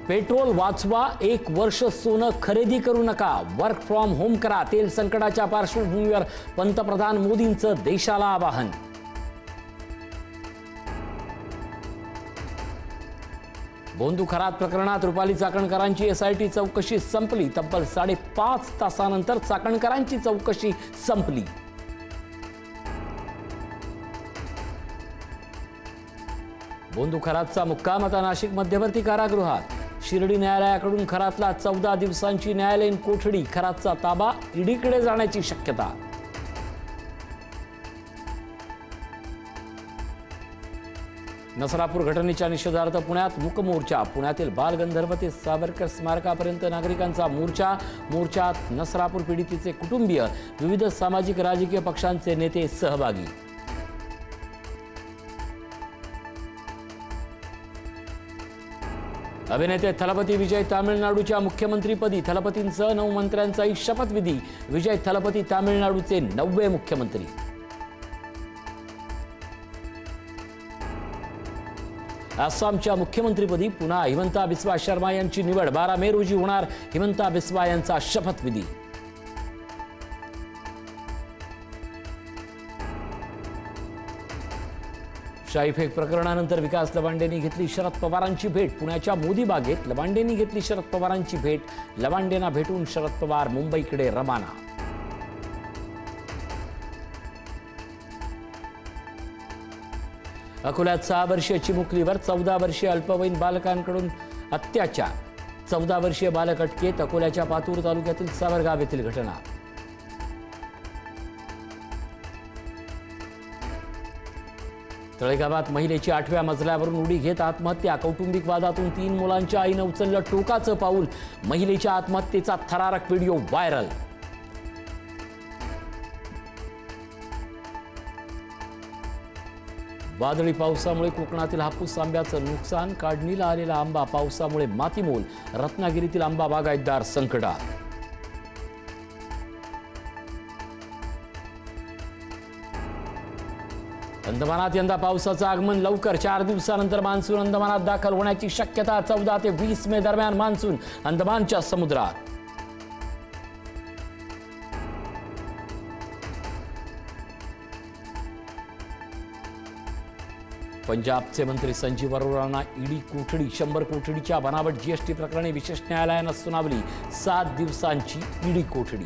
Petrol वाचवा, 1 वर्ष सोनं खरेदी करू नका, वर्क फ्रॉम होम करा. तेल संकटाच्या पार्श्वभूमीवर पंतप्रधान मोदींचं देशाला आवाहन. बोंदू खरात प्रकरणात रुपाली चाकणकरांची SIT चौकशी संपली. तब्बल 5.5 तासानंतर चाकणकरांची चौकशी संपली. बोंदू खरातचा मुक्काम आता नाशिक मध्यवर्ती कारागृहात. शिर्डी न्यायालयाकडून खरातला 14 दिवसांची न्यायालयीन कोठडी. खरातचा ताबा ईडीकडे जाण्याची शक्यता. नसरापूर घटनेच्या निषेधार्थ पुण्यात मूक मोर्चा. पुण्यातील बालगंधर्व ते सावरकर स्मारकापर्यंत नागरिकांचा मोर्चा. मोर्चात नसरापूर पीडितेचे कुटुंबीय, विविध सामाजिक राजकीय पक्षांचे नेते सहभागी. अभिनेते थलपती विजय तामिळनाडूच्या मुख्यमंत्रीपदी. थलपतींसह 9 मंत्र्यांचाही शपथविधी. विजय थलपती तामिळनाडूचे 9वे मुख्यमंत्री. आसामच्या मुख्यमंत्रीपदी पुन्हा हिमंता बिस्वा शर्मा यांची निवड. 12 मे रोजी होणार हिमंता बिस्वा यांचा शपथविधी. शाईफेक प्रकरणानंतर विकास लवांडेंनी घेतली शरद पवारांची भेट. पुण्याच्या मोदी बागेत लवांडेंनी घेतली शरद पवारांची भेट. लवांडेंना भेटून शरद पवार मुंबईकडे रवाना. अकोल्यात 6 वर्षीय चिमुकलीवर 14 वर्षीय अल्पवयीन बालकांकडून अत्याचार. 14 वर्षीय बालक अटकेत. अकोल्याच्या पातूर तालुक्यातील सावरगाव येथील घटना. तळेगावात महिलेची 8व्या मजल्यावरून उडी घेत आत्महत्या. कौटुंबिक वादातून 3 मुलांच्या आईनं उचललं टोकाचं पाऊल. महिलेच्या आत्महत्येचा थरारक व्हिडिओ व्हायरल. वादळी पावसामुळे कोकणातील हापूस आंब्याचं नुकसान. काढणीला आलेला आंबा पावसामुळे मातीमोल. रत्नागिरीतील आंबा बागायतदार संकटात. अंदमानात यंदा पावसाचं आगमन लवकर. 4 दिवसानंतर मान्सून अंदमानात दाखल होण्याची शक्यता. 14 ते 20 मे दरम्यान मान्सून अंदमानच्या समुद्रात. पंजाबचे मंत्री संजीव अरोरांना ईडी कोठडी. 100 कोठडीच्या बनावट GST प्रकरणी विशेष न्यायालयानं सुनावली. 7 दिवसांची ईडी कोठडी.